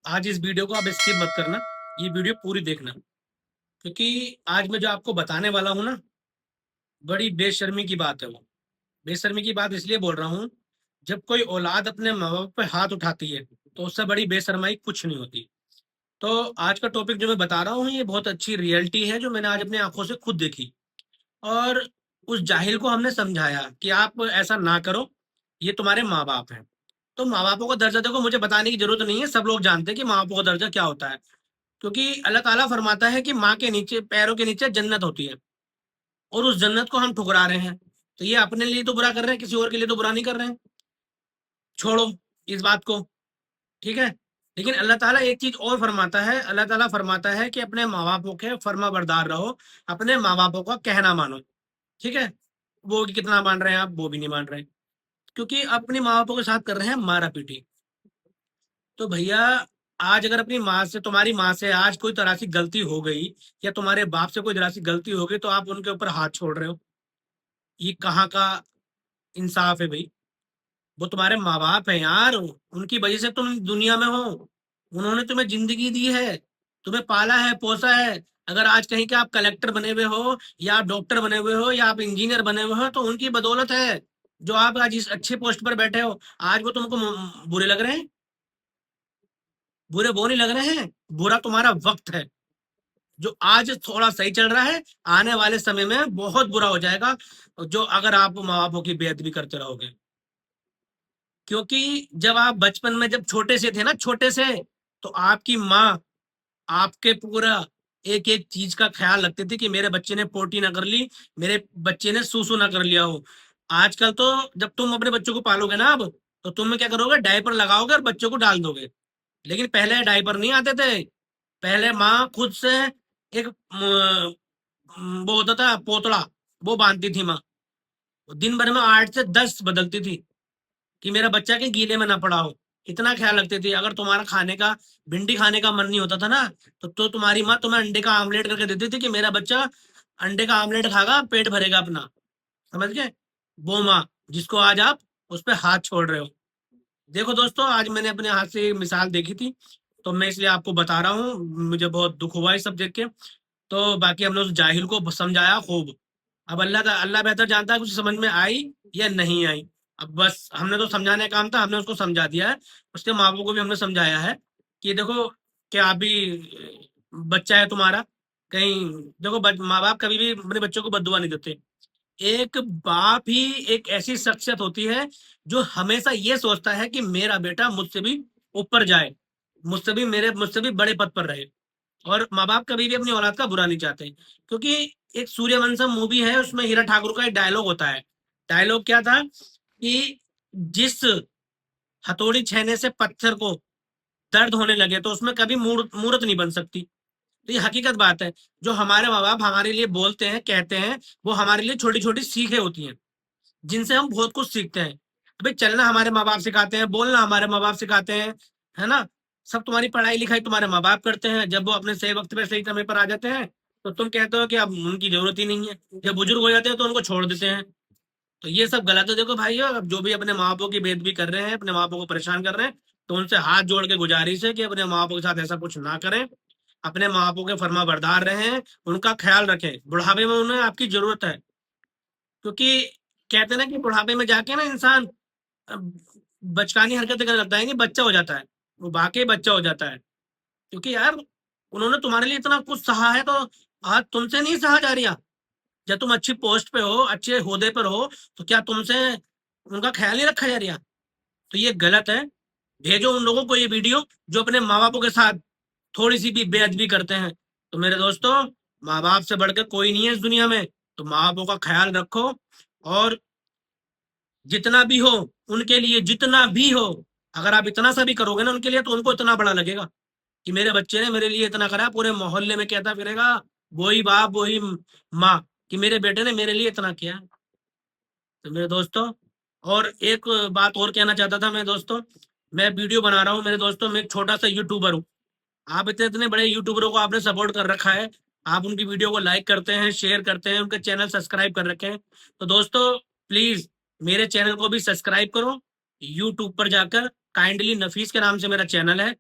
आज इस वीडियो को आप स्किप मत करना, ये वीडियो पूरी देखना, क्योंकि आज मैं जो आपको बताने वाला हूँ ना, बड़ी बेशर्मी की बात है वो। बेशर्मी की बात इसलिए बोल रहा हूँ, जब कोई औलाद अपने माँ बाप पे हाथ उठाती है तो उससे बड़ी बेशर्माई कुछ नहीं होती। तो आज का टॉपिक जो मैं बता रहा हूँ, ये बहुत अच्छी रियलिटी है जो मैंने आज अपनी आंखों से खुद देखी। और उस जाहिल को हमने समझाया कि आप ऐसा ना करो, ये तुम्हारे माँ बाप हैं। तो माँ बापों का दर्जा देखो, मुझे बताने की जरूरत नहीं है, सब लोग जानते हैं कि माँ बापों का दर्जा क्या होता है। क्योंकि अल्लाह ताला फरमाता है कि माँ के नीचे, पैरों के नीचे जन्नत होती है, और उस जन्नत को हम ठुकरा रहे हैं। तो ये अपने लिए तो बुरा कर रहे हैं, किसी और के लिए तो बुरा नहीं कर रहे हैं। छोड़ो इस बात को, ठीक है। लेकिन अल्लाह ताला एक चीज और फरमाता है, अल्लाह ताला फरमाता है कि अपने माँ बापों के फर्मा बरदार रहो, अपने माँ बापों का कहना मानो, ठीक है। वो कितना मान रहे हैं आप, वो भी नहीं मान रहे, क्योंकि अपने माँ बापों के साथ कर रहे हैं मारा पीटी। तो भैया, आज अगर अपनी माँ से, तुम्हारी माँ से आज कोई तरह की गलती हो गई, या तुम्हारे बाप से कोई तरह की गलती हो गई, तो आप उनके ऊपर हाथ छोड़ रहे हो। ये कहाँ का इंसाफ है भाई। वो तुम्हारे माँ बाप है यार, उनकी वजह से तुम दुनिया में हो। उन्होंने तुम्हें जिंदगी दी है, तुम्हें पाला है, पोसा है। अगर आज कहीं के आप कलेक्टर बने हुए हो, या आप डॉक्टर बने हुए हो, या आप इंजीनियर बने हुए हो, तो उनकी बदौलत है जो आप आज इस अच्छे पोस्ट पर बैठे हो। आज वो तुमको बुरे लग रहे हैं, बुरे वो नहीं लग रहे हैं, बुरा तुम्हारा वक्त है जो आज थोड़ा सही चल रहा है, आने वाले समय में बहुत बुरा हो जाएगा, जो अगर आप माँ बापों की बेइज्जती करते रहोगे। क्योंकि जब आप बचपन में, जब छोटे से थे ना, छोटे से, तो आपकी माँ आपके पूरा एक एक चीज का ख्याल रखती थी कि मेरे बच्चे ने पोटी ना कर ली, मेरे बच्चे ने सूसू ना कर लिया हो। आजकल तो जब तुम अपने बच्चों को पालोगे ना, अब तो तुम क्या करोगे, डायपर लगाओगे और बच्चों को डाल दोगे। लेकिन पहले डायपर नहीं आते थे। पहले माँ खुद से एक वो होता था पोतड़ा, वो बांधती थी माँ। दिन भर में 8 से 10 बदलती थी कि मेरा बच्चा के गीले में ना पड़ा हो। इतना ख्याल रखती थी। अगर तुम्हारा खाने का, भिंडी खाने का मन नहीं होता था ना, तो तुम्हारी माँ तुम्हें अंडे का आमलेट करके देती थी कि मेरा बच्चा अंडे का आमलेट खागा, पेट भरेगा अपना। समझ गए? वो माँ जिसको आज आप उस पर हाथ छोड़ रहे हो। देखो दोस्तों, आज मैंने अपने हाथ से एक मिसाल देखी थी, तो मैं इसलिए आपको बता रहा हूँ। मुझे बहुत दुख हुआ इस सब देख के। तो बाकी हमने उस जाहिल को समझाया खूब। अब अल्लाह बेहतर जानता है कुछ समझ में आई या नहीं आई। अब बस हमने तो समझाने का काम था, हमने उसको समझा दिया है। उसके माँ बाप को भी हमने समझाया है कि देखो, क्या अभी बच्चा है तुम्हारा, कहीं देखो, माँ बाप कभी भी अपने बच्चों को बद्दुआ नहीं देते। एक बाप ही एक ऐसी शख्सियत होती है जो हमेशा ये सोचता है कि मेरा बेटा मुझसे भी ऊपर जाए, मुझसे भी बड़े पद पर रहे। और माँ बाप कभी भी अपनी औलाद का बुरा नहीं चाहते। क्योंकि एक सूर्यवंशम मूवी है, उसमें हीरा ठाकुर का एक डायलॉग होता है। डायलॉग क्या था कि जिस हथौड़ी छेने से पत्थर को दर्द होने लगे, तो उसमें कभी मूर्त नहीं बन सकती। तो ये हकीकत बात है। जो हमारे माँ बाप हमारे लिए बोलते हैं, कहते हैं, वो हमारे लिए छोटी छोटी सीखें होती हैं, जिनसे हम बहुत कुछ सीखते हैं। अभी चलना हमारे माँ बाप सिखाते हैं, बोलना हमारे माँ बाप सिखाते हैं, है ना। सब तुम्हारी पढ़ाई लिखाई तुम्हारे माँ बाप करते हैं। जब वो अपने सही वक्त पे सही समय पर आ जाते हैं, तो तुम कहते हो कि अब उनकी जरूरत ही नहीं है। जब बुजुर्ग हो जाते हैं तो उनको छोड़ देते हैं। तो ये सब गलत है। देखो भाई, अब जो भी अपने माँ बापों की बेइज्जती कर रहे हैं, अपने माँ बापों को परेशान कर रहे हैं, तो उनसे हाथ जोड़ के गुजारिश है कि अपने माँ बापों के साथ ऐसा कुछ ना करें। अपने माँ बापों के फर्मा बरदार रहें, उनका ख्याल रखें। बुढ़ापे में उन्हें आपकी जरूरत है। क्योंकि कहते हैं ना कि बुढ़ापे में जाके ना इंसान बचकानी हरकतें करने लगता है, नहीं बच्चा हो जाता है। वो वाकई बच्चा हो जाता है। क्योंकि यार, उन्होंने तुम्हारे लिए इतना कुछ सहा है, तो आज तुमसे नहीं सहा जा रहा। जब तुम अच्छी पोस्ट पे हो, अच्छे ओहदे पर हो, तो क्या तुमसे उनका ख्याल नहीं रखा जा रहा? तो ये गलत है। भेजो उन लोगों को ये वीडियो जो अपने माँ बापों के साथ थोड़ी सी भी बेअदबी करते हैं। तो मेरे दोस्तों, माँ बाप से बढ़कर कोई नहीं है इस दुनिया में। तो माँ बापों का ख्याल रखो। और जितना भी हो, उनके लिए जितना भी हो, अगर आप इतना सा भी करोगे ना उनके लिए, तो उनको इतना बड़ा लगेगा कि मेरे बच्चे ने मेरे लिए इतना करा। पूरे मोहल्ले में कहता फिरेगा, वही बाप वही माँ, कि मेरे बेटे ने मेरे लिए इतना किया। तो मेरे दोस्तों, और एक बात और कहना चाहता था मैं दोस्तों। मैं वीडियो बना रहा हूँ मेरे दोस्तों, मैं एक छोटा सा यूट्यूबर हूँ। आप इतने इतने बड़े यूट्यूबरों को आपने सपोर्ट कर रखा है। आप उनकी वीडियो को लाइक करते हैं, शेयर करते हैं, उनके चैनल सब्सक्राइब कर रखे हैं। तो दोस्तों, प्लीज मेरे चैनल को भी सब्सक्राइब करो। यूट्यूब पर जाकर काइंडली नफीस के नाम से मेरा चैनल है।